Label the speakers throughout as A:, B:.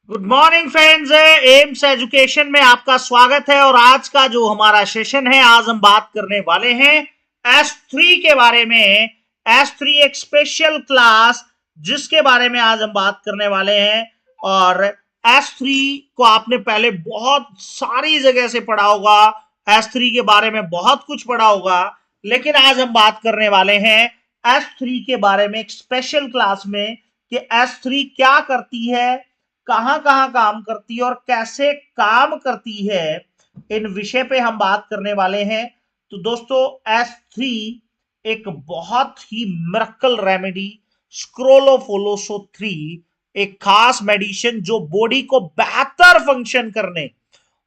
A: Good morning friends, AIIMS education में आपका स्वागत है। और आज का जो हमारा सेशन है, आज हम बात करने वाले हैं S3 के बारे में। S3 एक स्पेशल क्लास जिसके बारे में आज हम बात करने वाले हैं। और S3 को आपने पहले बहुत सारी जगह से पढ़ा होगा, S3 के बारे में बहुत कुछ पढ़ा होगा, लेकिन आज हम बात करने वाले हैं S3 के बारे में एक स्पेशल क्लास में कि S3 क्या करती है, कहां कहां काम करती है और कैसे काम करती है। इन विषय पे हम बात करने वाले हैं। तो दोस्तों, S3 एक बहुत ही मिरेकल रेमेडी, स्क्रोलोफोलोसो 3, एक खास मेडिसिन जो बॉडी को बेहतर फंक्शन करने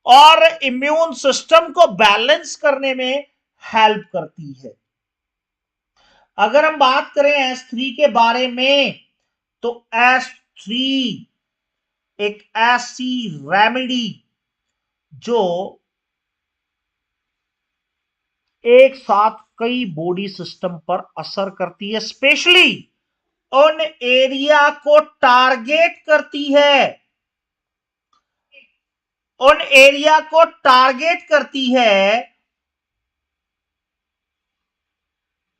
A: और इम्यून सिस्टम को बैलेंस करने में हेल्प करती है। अगर हम बात करें S3 के बारे में, तो S3 एक ऐसी रेमेडी जो एक साथ कई बॉडी सिस्टम पर असर करती है, स्पेशली उन एरिया को टारगेट करती है, उन एरिया को टारगेट करती है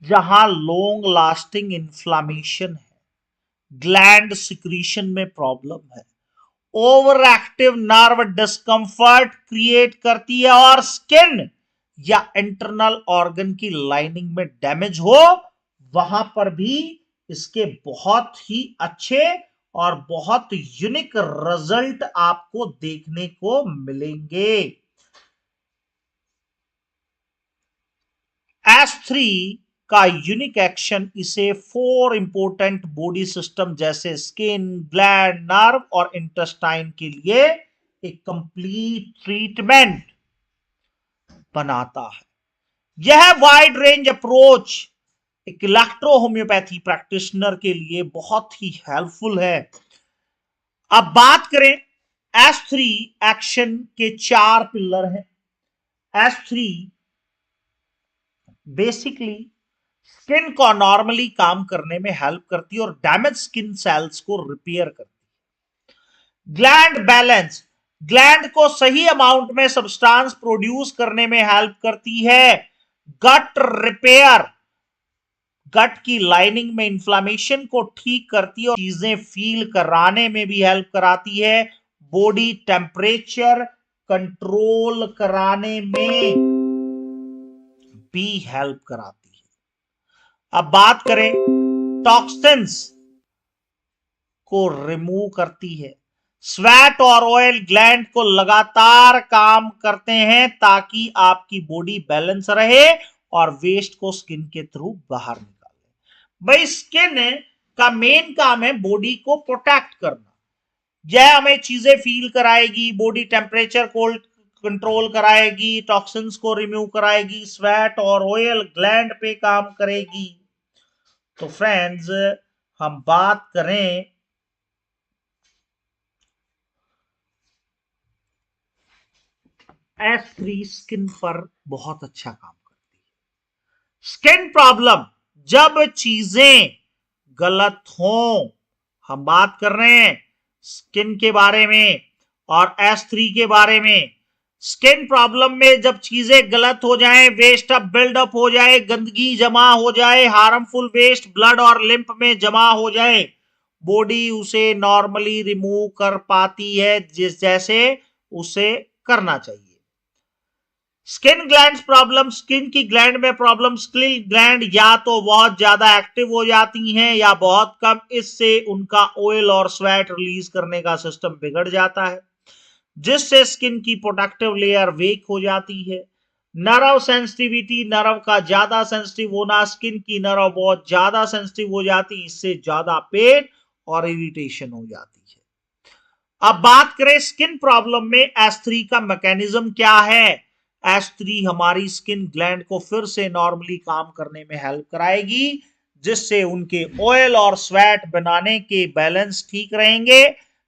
A: जहां लॉन्ग लास्टिंग इंफ्लामेशन है, ग्लैंड सिक्रीशन में प्रॉब्लम है, over active nerve discomfort create करती है और स्किन या इंटरनल ऑर्गन की लाइनिंग में डैमेज हो, वहां पर भी इसके बहुत ही अच्छे और बहुत यूनिक रिजल्ट आपको देखने को मिलेंगे। S3 का यूनिक एक्शन इसे 4 इंपोर्टेंट बॉडी सिस्टम जैसे स्किन, ग्लैंड, नर्व और इंटेस्टाइन के लिए एक कंप्लीट ट्रीटमेंट बनाता है। यह वाइड रेंज अप्रोच एक इलेक्ट्रो होम्योपैथी प्रैक्टिशनर के लिए बहुत ही हेल्पफुल है। अब बात करें, S3 एक्शन के 4 पिलर हैं। S3 बेसिकली स्किन को नॉर्मली काम करने में हेल्प करती है और डैमेज स्किन सेल्स को रिपेयर करती है। ग्लैंड बैलेंस, ग्लैंड को सही अमाउंट में सब्सटेंस प्रोड्यूस करने में हेल्प करती है। गट रिपेयर, गट की लाइनिंग में इंफ्लेमेशन को ठीक करती है और चीजें फील कराने में भी हेल्प कराती है। बॉडी टेम्परेचर कंट्रोल कराने में भी हेल्प कराती है। अब बात करें, टॉक्सिन्स को रिमूव करती है। स्वेट और ऑयल ग्लैंड को लगातार काम करते हैं ताकि आपकी बॉडी बैलेंस रहे और वेस्ट को स्किन के थ्रू बाहर निकाले। भाई, स्किन का मेन काम है बॉडी को प्रोटेक्ट करना। यह हमें चीजें फील कराएगी, बॉडी टेम्परेचर कोल्ड कंट्रोल कराएगी, टॉक्सिन्स को रिमूव कराएगी, स्वेट और ऑयल ग्लैंड पे काम करेगी। तो फ्रेंड्स, हम बात करें S3 स्किन पर बहुत अच्छा काम करती है। स्किन प्रॉब्लम, जब चीजें गलत हों, हम बात कर रहे हैं स्किन के बारे में और S3 के बारे में। स्किन प्रॉब्लम में जब चीजें गलत हो जाएं, वेस्ट अप बिल्डअप हो जाए, गंदगी जमा हो जाए, हार्मफुल वेस्ट ब्लड और लिम्फ में जमा हो जाए, बॉडी उसे नॉर्मली रिमूव कर पाती है जिस जैसे उसे करना चाहिए। स्किन ग्लैंड प्रॉब्लम, स्किन की ग्लैंड में प्रॉब्लम, स्किन ग्लैंड या तो बहुत ज्यादा एक्टिव हो जाती हैं या बहुत कम। इससे उनका ऑयल और स्वेट रिलीज करने का सिस्टम बिगड़ जाता है, जिससे स्किन की प्रोटेक्टिव लेयर वीक हो जाती है। नर्व सेंसिटिविटी, नर्व का ज्यादा सेंसिटिव होना, स्किन की नर्व बहुत ज्यादा सेंसिटिव हो जाती है, इससे ज्यादा पेन और इरिटेशन हो जाती है। अब बात करें स्किन प्रॉब्लम में S3 का मैकेनिज्म क्या है। S3 हमारी स्किन ग्लैंड को फिर से नॉर्मली काम करने में हेल्प कराएगी, जिससे उनके ऑयल और स्वेट बनाने के बैलेंस ठीक रहेंगे।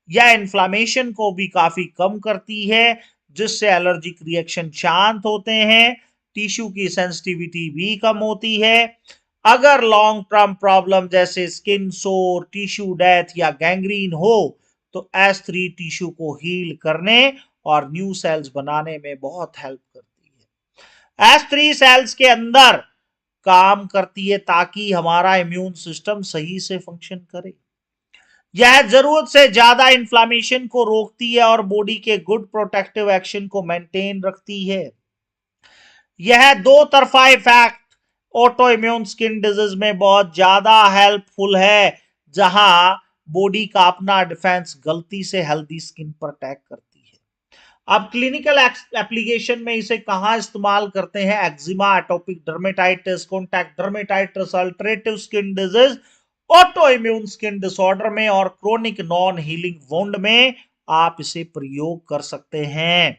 A: यह इन्फ्लामेशन को भी काफी कम करती है, जिससे एलर्जिक रिएक्शन शांत होते हैं, टिश्यू की सेंसिटिविटी भी कम होती है। अगर लॉन्ग टर्म प्रॉब्लम जैसे स्किन सोर, टिश्यू डेथ या गैंग्रीन हो, तो S3 टिश्यू को हील करने और न्यू सेल्स बनाने में बहुत हेल्प करती है। S3 सेल्स के अंदर काम करती है ताकि हमारा इम्यून सिस्टम सही से फंक्शन करे। यह जरूरत से ज्यादा इन्फ्लामेशन को रोकती है और बॉडी के गुड प्रोटेक्टिव एक्शन को मेंटेन रखती है। यह दो तरफा effect auto immune skin disease में बहुत ज्यादा हेल्पफुल है, जहां बॉडी का अपना डिफेंस गलती से हेल्दी स्किन पर अटैक करती है। अब क्लिनिकल एप्लीकेशन में इसे कहां इस्तेमाल करते हैं? Eczema, atopic dermatitis, contact dermatitis, alterative skin disease, autoimmune skin disorder में और क्रोनिक नॉन हीलिंग वुंड में आप इसे प्रयोग कर सकते हैं।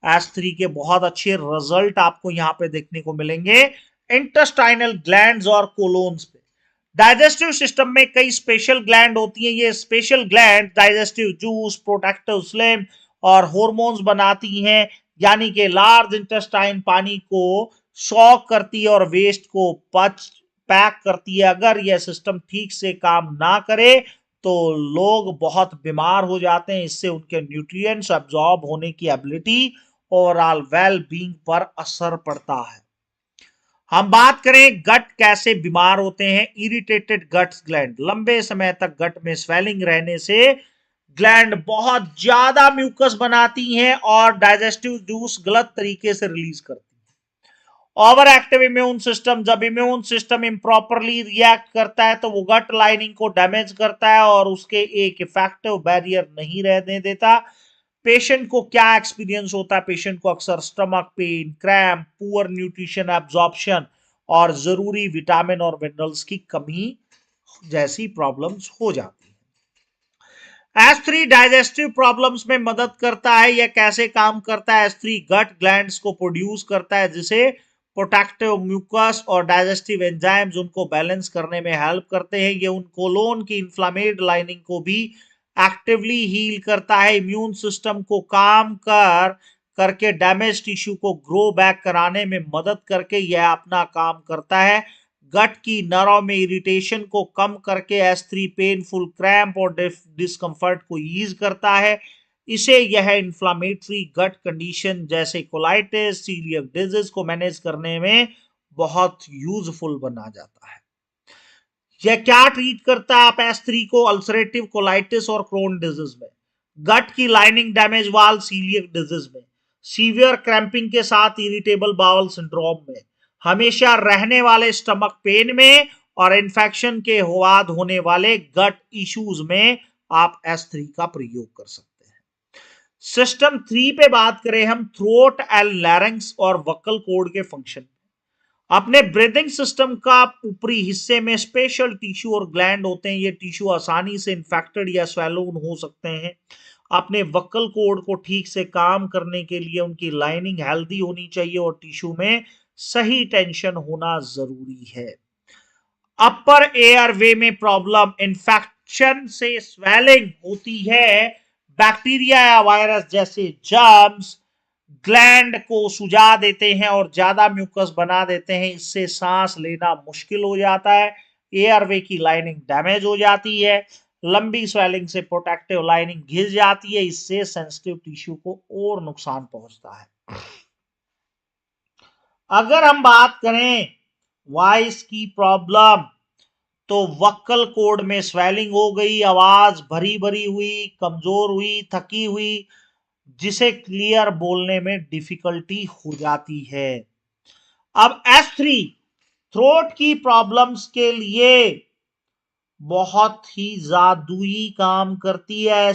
A: S3 के बहुत अच्छे रिजल्ट आपको यहां पे देखने को मिलेंगे इंटेस्टाइनल ग्लैंड्स और कोलोन्स पे। डाइजेस्टिव सिस्टम में कई स्पेशल ग्लैंड होती हैं। ये special gland digestive juice, protective slim और हार्मोन्स बनाती हैं, यानी कि लार्ज इंटेस्टाइन पानी को सॉक करती है और वेस्ट को पैक करती है। अगर यह सिस्टम ठीक से काम ना करे तो लोग बहुत बीमार हो जाते हैं। इससे उनके न्यूट्रिएंट्स एब्जॉर्ब होने की एबिलिटी, ओवरऑल वेल बीइंग पर असर पड़ता है। हम बात करें गट कैसे बीमार होते हैं। इरिटेटेड गट्स ग्लैंड, लंबे समय तक गट में स्वेलिंग रहने से ग्लैंड बहुत ज्यादा म्यूकस बनाती हैं और डाइजेस्टिव जूस गलत तरीके से रिलीज करती हैं। ओवर एक्टिव इम्यून सिस्टम, जब इम्यून सिस्टम इम्प्रॉपरली रिएक्ट करता है तो वो गट लाइनिंग को डैमेज करता है और उसके एक इफेक्टिव बैरियर नहीं रहने देता। पेशेंट को क्या एक्सपीरियंस होता है? पेशेंट को अक्सर stomach pain, cramp, poor nutrition absorption और जरूरी विटामिन और मिनरल्स की कमी जैसी प्रॉब्लम्स हो जाती है। S3 डाइजेस्टिव प्रॉब्लम्स में मदद करता है। यह कैसे काम करता है? S3 गट ग्लैंड्स को प्रोड्यूस करता है, जिसे प्रोटेक्टिव म्यूकस और डाइजेस्टिव एंजाइम्स उनको बैलेंस करने में हेल्प करते हैं। ये उन कोलोन की इन्फ्लामेड लाइनिंग को भी एक्टिवली हील करता है। इम्यून सिस्टम को काम करके डैमेज टिश्यू को ग्रो बैक कराने में मदद करके यह अपना काम करता है। गट की नर्व में इरिटेशन को कम करके S3 पेनफुल क्रैम्प और डिस्कंफर्ट को ईज करता है। इसे यह इन्फ्लामेटरी गट कंडीशन जैसे कोलाइटिस, सीलियक डिजीज को मैनेज करने में बहुत यूजफुल बना जाता है। यह क्या ट्रीट करता है? आप S3 को अल्सरेटिव कोलाइटिस और क्रोन डिजीज में, गट की लाइनिंग डैमेज वाल सीलियक डिजीज में, सीवियर क्रैम्पिंग के साथ इरिटेबल बाउल सिंड्रोम में, हमेशा रहने वाले स्टमक पेन में और इन्फेक्शन के बाद होने वाले गट इश्यूज में आप S3 का प्रयोग कर सकते हैं। सिस्टम 3 पे बात करें हम, थ्रोट एंड लैरिंक्स और वोकल कॉर्ड के फंक्शन। अपने ब्रीदिंग सिस्टम का ऊपरी हिस्से में स्पेशल टिश्यू और ग्लैंड होते हैं। ये टिश्यू आसानी से इन्फेक्टेड या स्वैलोन हो सकते हैं। अपने वोकल कॉर्ड को ठीक से काम करने के लिए उनकी लाइनिंग हेल्दी होनी चाहिए और टिश्यू में सही टेंशन होना जरूरी है। अपर एयर वे में प्रॉब्लम, इन्फेक्शन से स्वेलिंग होती है। बैक्टीरिया या वायरस जैसे जर्म्स ग्लैंड को सुजा देते हैं और ज्यादा म्यूकस बना देते हैं। इससे सांस लेना मुश्किल हो जाता है। एयरवे की लाइनिंग डैमेज हो जाती है। लंबी स्वेलिंग से प्रोटेक्टिव लाइनिंग घिस जाती है। इससे सेंसिटिव टिश्यू को और नुकसान पहुंचता है। अगर हम बात करें वॉइस की प्रॉब्लम, तो वोकल कॉर्ड में स्वेलिंग हो गई, आवाज भरी भरी हुई, कमजोर हुई, थकी हुई, जिसे क्लियर बोलने में डिफिकल्टी हो जाती है। अब S3 थ्रोट की प्रॉब्लम्स के लिए बहुत ही जादुई काम करती है।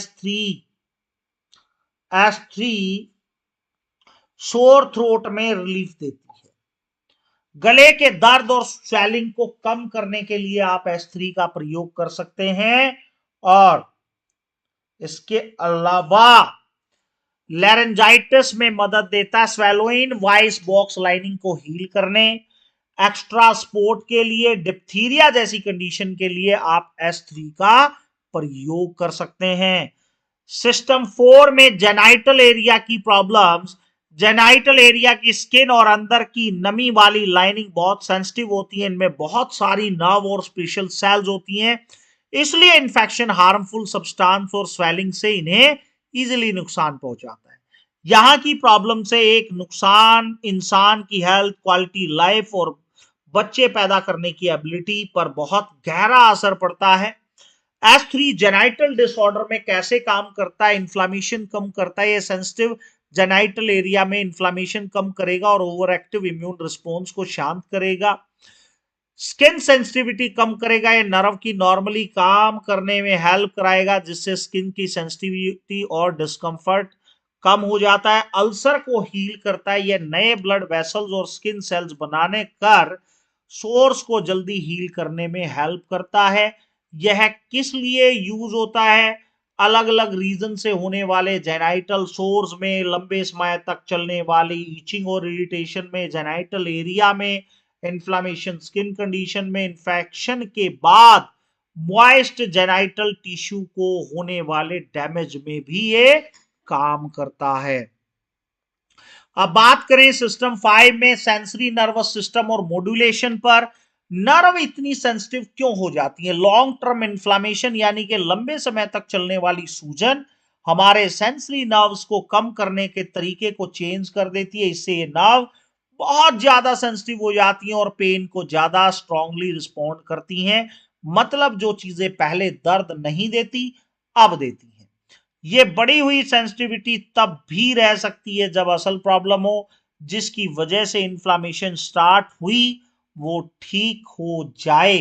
A: S3 सोर थ्रोट में रिलीफ देती है। गले के दर्द और स्वेलिंग को कम करने के लिए आप S3 का प्रयोग कर सकते हैं। और इसके अलावा लैरेंजाइटिस में मदद देता है। स्वेलोइन वॉइस बॉक्स लाइनिंग को हील करने, एक्स्ट्रा स्पोर्ट के लिए, डिप्थीरिया जैसी कंडीशन के लिए आप S3 का प्रयोग कर सकते हैं। सिस्टम 4 में जेनाइटल एरिया की प्रॉब्लम्स, जेनाइटल एरिया की स्किन और अंदर की नमी वाली लाइनिंग बहुत सेंसिटिव होती है। इनमें बहुत सारी नर्व और स्पेशल सेल्स होती हैं। इसलिए इन्फेक्शन, हार्मफुल सब्सटेंस और स्वेलिंग से इन्हें इजिली नुकसान पहुंचाता है। यहां की प्रॉब्लम से एक नुकसान इंसान की हेल्थ, क्वालिटी लाइफ और बच्चे पैदा करने की एबिलिटी पर बहुत गहरा असर पड़ता है। S3 जेनाइटल डिसऑर्डर में कैसे काम करता है? इन्फ्लामेशन कम करता है। ये सेंसिटिव जेनाइटल एरिया में इन्फ्लामेशन कम करेगा और ओवर एक्टिव इम्यून रिस्पॉन्स को शांत करेगा। स्किन सेंसिटिविटी कम करेगा। ये नर्व की नॉर्मली काम करने में हेल्प कराएगा, जिससे स्किन की सेंसिटिविटी और डिस्कंफर्ट कम हो जाता है। अल्सर को हील करता है। यह नए ब्लड वेसल्स और स्किन सेल्स बनाने कर सोर्स को जल्दी हील करने में हेल्प करता है। यह किस लिए यूज होता है? अलग अलग रीजन से होने वाले जेनाइटल सोर्स में, लंबे समय तक चलने वाली ईचिंग और इरिटेशन में, जेनाइटल एरिया में इन्फ्लामेशन, स्किन कंडीशन में, इन्फेक्शन के बाद मॉइस्ट जेनाइटल टिश्यू को होने वाले डैमेज में भी ये काम करता है। अब बात करें सिस्टम 5 में सेंसरी नर्वस सिस्टम और मॉड्यूलेशन पर। नर्व इतनी सेंसिटिव क्यों हो जाती है? लॉन्ग टर्म इन्फ्लामेशन यानी कि लंबे समय तक चलने वाली सूजन हमारे सेंसरी नर्व्स को कम करने के तरीके को चेंज कर देती है। इससे ये नर्व बहुत ज्यादा सेंसिटिव हो जाती हैं और पेन को ज्यादा स्ट्रांगली रिस्पॉन्ड करती हैं। मतलब जो चीजें पहले दर्द नहीं देती, अब देती हैं। ये बढ़ी हुई सेंसिटिविटी तब भी रह सकती है जब असल प्रॉब्लम हो, जिसकी वजह से इन्फ्लामेशन स्टार्ट हुई, वो ठीक हो जाए।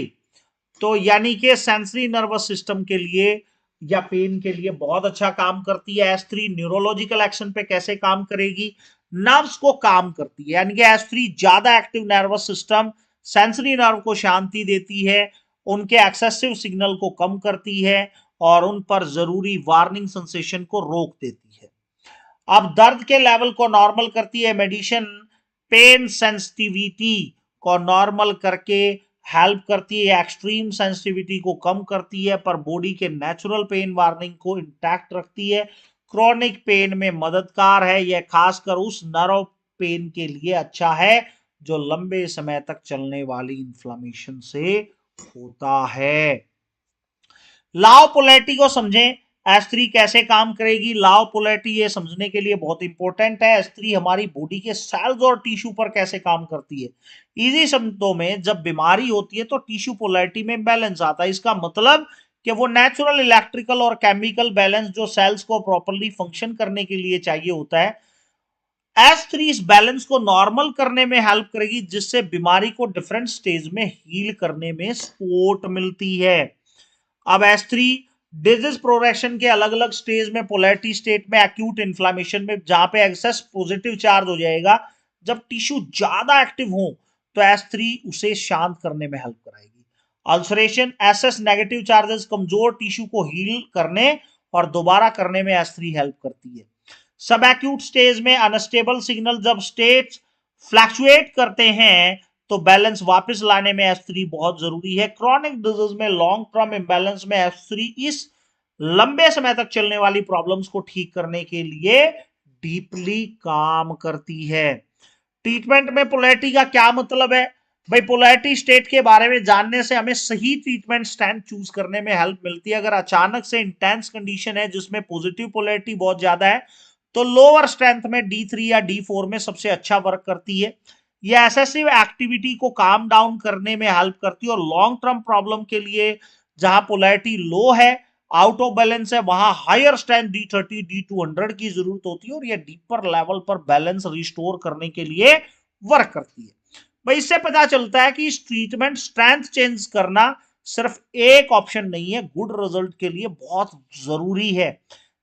A: तो यानी कि सेंसरी नर्वस सिस्टम के लिए या पेन के लिए बहुत अच्छा काम करती है। S3 न्यूरोलॉजिकल एक्शन पे कैसे काम करेगी? नर्व्स को काम करती है, यानी कि S3 ज्यादा active nervous system sensory nerve को शांति देती है, उनके एक्सेसिव सिग्नल को कम करती है और उन पर जरूरी वार्निंग सेंसेशन को रोक देती है। अब दर्द के लेवल को नॉर्मल करती है। मेडिसिन पेन सेंसिटिविटी को नॉर्मल करके हेल्प करती है, एक्सट्रीम सेंसिटिविटी को कम करती है, पर बॉडी के नेचुरल पेन वार्निंग को इंटैक्ट रखती है। क्रॉनिक पेन में मददगार है। यह खासकर उस नर्व पेन के लिए अच्छा है जो लंबे समय तक चलने वाली इन्फ्लामेशन से होता है। लॉ पोलैरिटी को समझें। S3 कैसे काम करेगी? लॉ पोलैरिटी ये समझने के लिए बहुत इंपॉर्टेंट है। S3 हमारी बॉडी के सेल्स और टिश्यू पर कैसे काम करती है? इजी शब्दों में, जब बीमारी होती है तो टिश्यू पोलैरिटी में बैलेंस आता है। इसका मतलब कि वो नेचुरल इलेक्ट्रिकल और केमिकल बैलेंस जो सेल्स को प्रॉपरली फंक्शन करने के लिए चाहिए होता है, S3 इस बैलेंस को नॉर्मल करने में हेल्प करेगी, जिससे बीमारी को डिफरेंट स्टेज में हील करने में सपोर्ट मिलती है। अब S3 डिजीज प्रोग्रेशन के अलग अलग स्टेज में, पोलैरिटी स्टेट में, एक्यूट इन्फ्लामेशन में, जहां पे एक्सेस पॉजिटिव चार्ज हो जाएगा, जब टिश्यू ज्यादा एक्टिव हो तो S3 उसे शांत करने में हेल्प कराएगी। अल्सरेशन, SS नेगेटिव चार्जेस कमजोर टिश्यू को हील करने और दोबारा करने में S3 हेल्प करती है। सब एक्यूट स्टेज में अनस्टेबल सिग्नल जब स्टेट्स फ्लैक्चुएट करते हैं तो बैलेंस वापस लाने में S3 बहुत जरूरी है। क्रॉनिक डिजीज में लॉन्ग टर्म इम्बैलेंस में S3 इस लंबे समय तक चलने वाली प्रॉब्लम्स को ठीक करने के लिए डीपली काम करती है। ट्रीटमेंट में पोलैरिटी का क्या मतलब है? भाई, पोलैरिटी स्टेट के बारे में जानने से हमें सही ट्रीटमेंट स्टैंड चूज करने में हेल्प मिलती है। अगर अचानक से इंटेंस कंडीशन है जिसमें पॉजिटिव पोलैरिटी बहुत ज्यादा है, तो लोअर स्ट्रेंथ में D3 या D4 में सबसे अच्छा वर्क करती है। यह एक्सेसिव एक्टिविटी को काम डाउन करने में हेल्प करती है। और लॉन्ग टर्म प्रॉब्लम के लिए जहां पोलैरिटी लो है, आउट ऑफ बैलेंस है, वहां हायर स्ट्रेंथ D30 D200 की जरूरत होती है और यह डीपर लेवल पर बैलेंस रिस्टोर करने के लिए वर्क करती है। भाई, इससे पता चलता है कि इस ट्रीटमेंट स्ट्रेंथ चेंज करना सिर्फ एक ऑप्शन नहीं है, गुड रिजल्ट के लिए बहुत जरूरी है।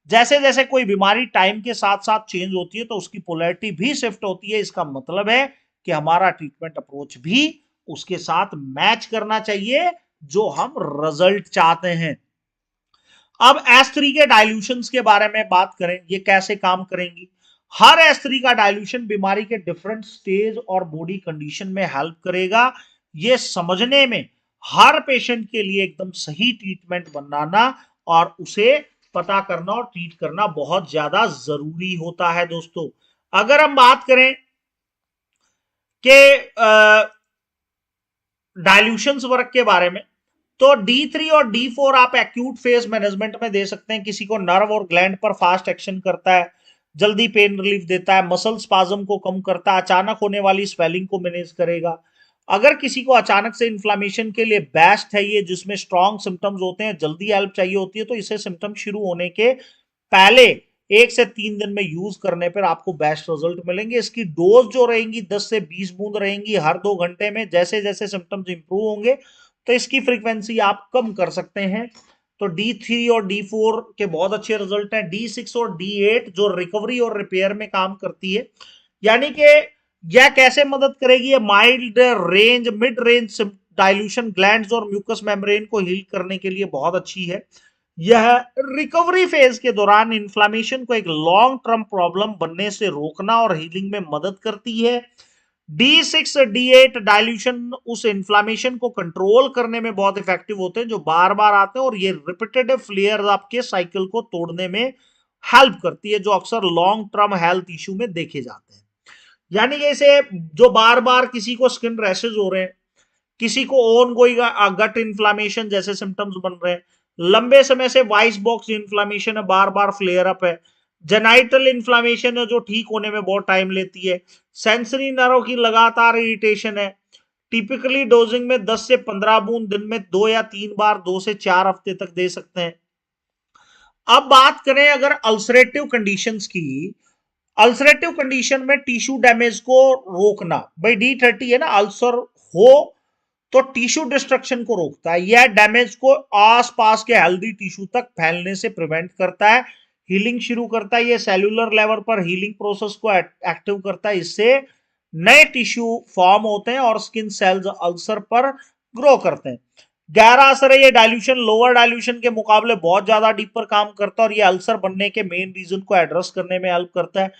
A: जैसे जैसे कोई बीमारी टाइम के साथ साथ चेंज होती है तो उसकी पोलैरिटी भी शिफ्ट होती है। इसका मतलब है कि हमारा ट्रीटमेंट अप्रोच भी उसके साथ मैच करना चाहिए जो हम रिजल्ट चाहते हैं। अब S3 के डाइल्यूशंस के बारे में बात करें, ये कैसे काम करेंगी? हर S3 का डाइल्यूशन बीमारी के डिफरेंट स्टेज और बॉडी कंडीशन में हेल्प करेगा। ये समझने में हर पेशेंट के लिए एकदम सही ट्रीटमेंट बनाना और उसे पता करना और ट्रीट करना बहुत ज्यादा जरूरी होता है। दोस्तों, अगर हम बात करें कि डाइल्यूशंस वर्क के बारे में, तो D3 और D4 आप एक्यूट फेज मैनेजमेंट में दे सकते हैं। किसी को नर्व और ग्लैंड पर फास्ट एक्शन करता है, जल्दी पेन रिलीफ देता है, मसल स्पाज्म को कम करता है, अचानक होने वाली स्वेलिंग को मैनेज करेगा। अगर किसी को अचानक से इन्फ्लामेशन के लिए बेस्ट है ये, जिसमें स्ट्रॉन्ग सिम्टम्स होते हैं, जल्दी हेल्प चाहिए होती है, तो इसे सिम्टम शुरू होने के पहले 1 से 3 दिन में यूज करने पर आपको बेस्ट रिजल्ट मिलेंगे। इसकी डोज जो रहेंगी 10 से 20 बूंद रहेंगी हर 2 घंटे में। जैसे जैसे सिम्टम्स इंप्रूव होंगे तो इसकी फ्रीक्वेंसी आप कम कर सकते हैं। तो D3 और D4 के बहुत अच्छे रिजल्ट हैं। D6 और D8 जो रिकवरी और रिपेयर में काम करती है, यानी कि यह कैसे मदद करेगी, mild range mid range dilution glands और म्यूकस मेम्ब्रेन को हील करने के लिए बहुत अच्छी है। यह रिकवरी फेज के दौरान इन्फ्लामेशन को एक लॉन्ग टर्म प्रॉब्लम बनने से रोकना और हीलिंग में मदद करती है। D6 D8 डाइल्यूशन उस इन्फ्लामेशन को कंट्रोल करने में बहुत इफेक्टिव होते हैं जो बार बार आते हैं, और ये रिपीटेटिव फ्लेयर आपके साइकिल को तोड़ने में हेल्प करती है, जो अक्सर लॉन्ग टर्म हेल्थ इश्यू में देखे जाते हैं। यानी जैसे जो बार बार किसी को स्किन रैशेज हो रहे हैं, किसी को ऑन गोइंग गट इन्फ्लामेशन जैसे सिम्टम्स बन रहे हैं, लंबे समय से वाइस बॉक्स इन्फ्लामेशन है, बार बार फ्लेयर अप है, जेनाइटल इन्फ्लामेशन है जो ठीक होने में बहुत टाइम लेती है, सेंसरी नर्व की लगातार इरिटेशन है, टिपिकली डोजिंग में 10 से 15 बूंद दिन में 2 या 3 बार 2 से 4 हफ्ते तक दे सकते हैं। अब बात करें अगर अल्सरेटिव कंडीशंस की, अल्सरेटिव कंडीशन में टिश्यू डैमेज को रोकना, भाई D30 है ना, अल्सर हो तो टिश्यू डिस्ट्रक्शन को रोकता है, यह डैमेज को आसपास के हेल्दी टिश्यू तक फैलने से प्रिवेंट करता है, हीलिंग शुरू करता है, यह सेल्यूलर लेवल पर हीलिंग प्रोसेस को एक्टिव करता है, इससे नए टिश्यू फॉर्म होते हैं और स्किन सेल्स अल्सर पर ग्रो करते हैं। गहरा असर है, ये डाइल्यूशन लोअर डाइल्यूशन के मुकाबले बहुत ज्यादा डीपर काम करता है और ये अल्सर बनने के मेन रीजन को एड्रेस करने में हेल्प करता है।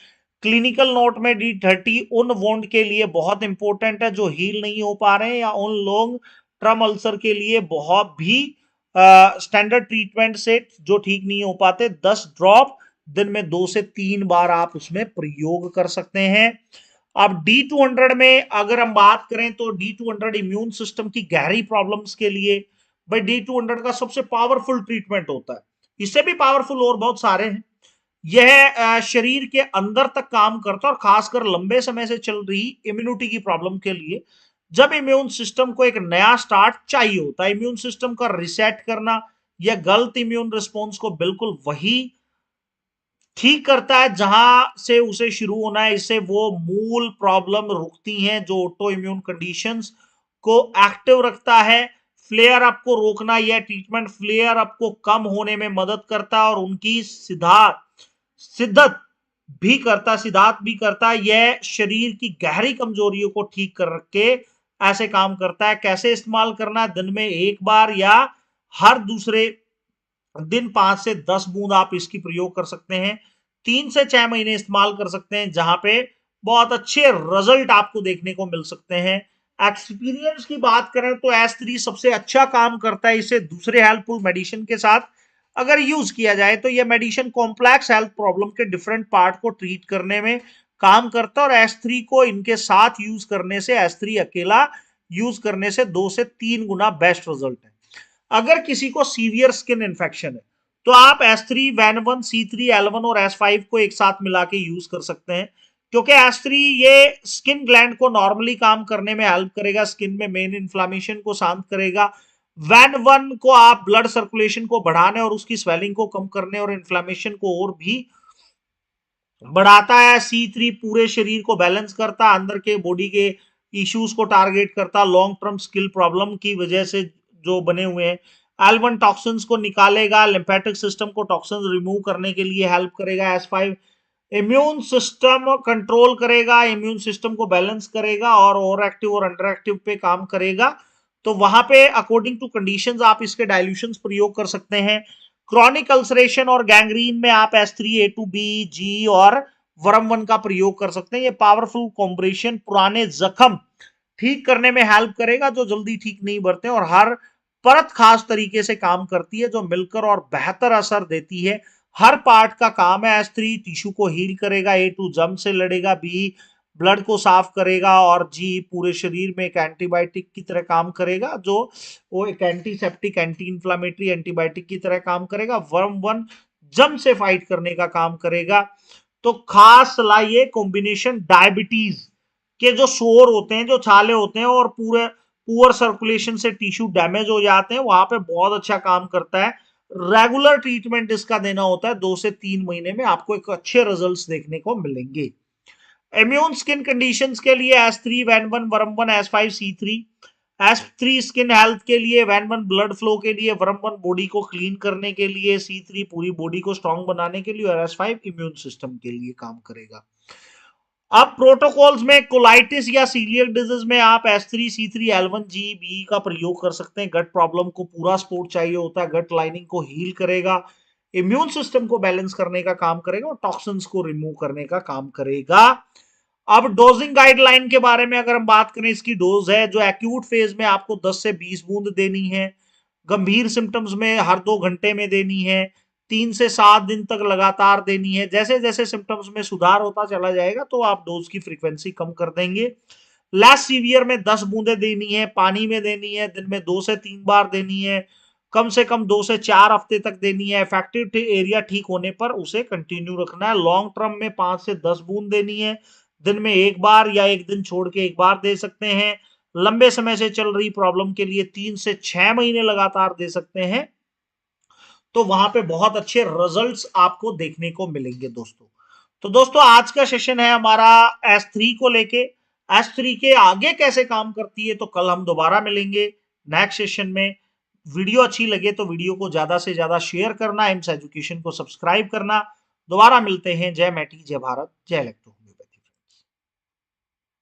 A: क्लिनिकल नोट में D30 उन वोंड के लिए बहुत इंपॉर्टेंट है जो हील नहीं हो पा रहे हैं, या उन लॉन्ग टर्म अल्सर के लिए बहुत भी स्टैंडर्ड ट्रीटमेंट से जो ठीक नहीं हो पाते। 10 ड्रॉप दिन में 2 से 3 बार आप उसमें प्रयोग कर सकते हैं। अब D200 में अगर हम बात करें तो D200 इम्यून सिस्टम की गहरी प्रॉब्लम्स के लिए भाई D200 का सबसे पावरफुल ट्रीटमेंट होता है। इससे भी पावरफुल और बहुत सारे हैं। यह शरीर के अंदर तक काम करता है और खासकर लंबे समय से चल रही इम्यूनिटी की प्रॉब्लम के लिए, जब इम्यून सिस्टम को एक नया स्टार्ट चाहिए होता है, इम्यून सिस्टम का रिसेट करना, यह गलत इम्यून रिस्पॉन्स को बिल्कुल वही ठीक करता है जहां से उसे शुरू होना है। इससे वो मूल प्रॉब्लम रुकती हैं जो ऑटो इम्यून कंडीशंस को एक्टिव रखता है। फ्लेयर अप को रोकना, यह ट्रीटमेंट फ्लेयर अप को कम होने में मदद करता है और उनकी सिद्धात भी करता है। यह शरीर की गहरी कमजोरियों को ठीक कर के ऐसे काम करता है। कैसे इस्तेमाल करना है, दिन में 1 बार या हर दूसरे दिन 5 से 10 बूंद आप इसकी प्रयोग कर सकते हैं। 3 से 6 महीने इस्तेमाल कर सकते हैं, जहां पे बहुत अच्छे रिजल्ट आपको देखने को मिल सकते हैं। एक्सपीरियंस की बात करें तो S3 सबसे अच्छा काम करता है। इसे दूसरे हेल्पफुल मेडिसिन के साथ अगर यूज किया जाए तो यह मेडिसिन कॉम्प्लेक्स हेल्थ प्रॉब्लम के डिफरेंट पार्ट को ट्रीट करने में काम करता है, और S3 को इनके साथ यूज करने से, S3 अकेला यूज करने से 2 से 3 गुना बेस्ट रिजल्ट है। अगर किसी को सीवियर स्किन इंफेक्शन है तो आप S3, Van1, C3, L1 और S5 को एक साथ मिला के यूज कर सकते हैं, क्योंकि S3 ये स्किन ग्लैंड को नॉर्मली काम करने में हेल्प करेगा, स्किन में मेन इन्फ्लामेशन को शांत करेगा। Van1 को आप ब्लड सर्कुलेशन को बढ़ाने और उसकी स्वेलिंग को कम करने और इन्फ्लामेशन को और भी बढ़ाता है। C3 पूरे शरीर को बैलेंस करता है, अंदर के बॉडी के इश्यूज को टारगेट करता, लॉन्ग टर्म स्किल प्रॉब्लम की वजह से जो बने हुए हैं। L1 टॉक्सिन्स को निकालेगा, लिम्फेटिक सिस्टम को टॉक्सिन्स रिमूव करने के लिए हेल्प करेगा। S5 इम्यून सिस्टम कंट्रोल करेगा, इम्यून सिस्टम को बैलेंस करेगा और ओवर एक्टिव और अंडर एक्टिव पे काम करेगा। तो वहां पे अकॉर्डिंग टू कंडीशंस आप इसके डाइल्यूशंस प्रयोग कर सकते हैं। क्रॉनिक अल्सरेशन और गैंग्रीन में आप S3, A2B, G और वर्म1 का प्रयोग कर सकते हैं। ये पावरफुल कॉम्बिनेशन पुराने जख्म ठीक करने में हेल्प करेगा जो जल्दी ठीक नहीं बढ़ते, और हर परत खास तरीके से काम करती है जो मिलकर और बेहतर असर देती है। हर पार्ट का काम है। S3 टिश्यू को हील करेगा, A2 जम से लड़ेगा, B ब्लड को साफ करेगा और जी पूरे शरीर में एक एंटीबायोटिक की तरह काम करेगा, जो वो एक एंटीसेप्टिक एंटी इंफ्लामेटरी एंटीबायोटिक की तरह काम करेगा। वर्म वन जम से फाइट करने का काम करेगा। तो खास सलाह ये कॉम्बिनेशन डायबिटीज के जो सोर होते हैं, जो छाले होते हैं और पूरे पुअर सर्कुलेशन से टिश्यू डैमेज हो जाते हैं, वहां पे बहुत अच्छा काम करता है। रेगुलर ट्रीटमेंट इसका देना होता है, 2 से 3 महीने में आपको एक अच्छे रिजल्ट्स देखने को मिलेंगे। इम्यून स्किन कंडीशंस के लिए S3 वैन1 वर्म1 S5C3। S3 skin health के लिए, वैन1 ब्लड फ्लो के लिए, वर्म1 बॉडी को क्लीन करने के लिए, C3 पूरी बॉडी को स्ट्रांग बनाने के लिए और S5 इम्यून सिस्टम के लिए काम करेगा। अब प्रोटोकॉल्स में कोलाइटिस या सीलियक डिजीज में आप S3C3L1G का प्रयोग कर सकते हैं। गट प्रॉब्लम को पूरा सपोर्ट चाहिए होता है, गट लाइनिंग को हील करेगा, इम्यून सिस्टम को बैलेंस करने का काम करेगा और टॉक्सिन्स को रिमूव करने का काम करेगा। अब डोजिंग गाइडलाइन के बारे में अगर हम बात करें, इसकी डोज है जो एक्यूट फेज में आपको 10 से 20 बूंद देनी है, गंभीर सिम्टम्स में हर 2 घंटे में देनी है, 3 से 7 दिन तक लगातार देनी है। जैसे जैसे सिम्टम्स में सुधार होता चला जाएगा तो आप डोज की फ्रीक्वेंसी कम कर देंगे। लेस सीवियर में 10 बूंदे देनी है, पानी में देनी है, दिन में 2 से 3 बार देनी है, कम से कम 2 से 4 हफ्ते तक देनी है। इफेक्टिव एरिया ठीक होने पर उसे कंटिन्यू रखना है। लॉन्ग टर्म में 5 से 10 बूंद देनी है, दिन में 1 बार या 1 दिन छोड़ के 1 बार दे सकते हैं। लंबे समय से चल रही प्रॉब्लम के लिए 3 से 6 महीने लगातार दे सकते हैं। तो वहां पे बहुत अच्छे रिजल्ट्स आपको देखने को मिलेंगे दोस्तों। तो दोस्तों आज का सेशन है हमारा S3 को लेके। S3 के आगे कैसे काम करती है तो कल हम दोबारा मिलेंगे नेक्स्ट सेशन में। वीडियो अच्छी लगे तो वीडियो को ज्यादा से ज्यादा शेयर करना, एम्स एजुकेशन को सब्सक्राइब करना। दोबारा मिलते हैं। जय मैटी, जय भारत, जय इलेक्ट्रो।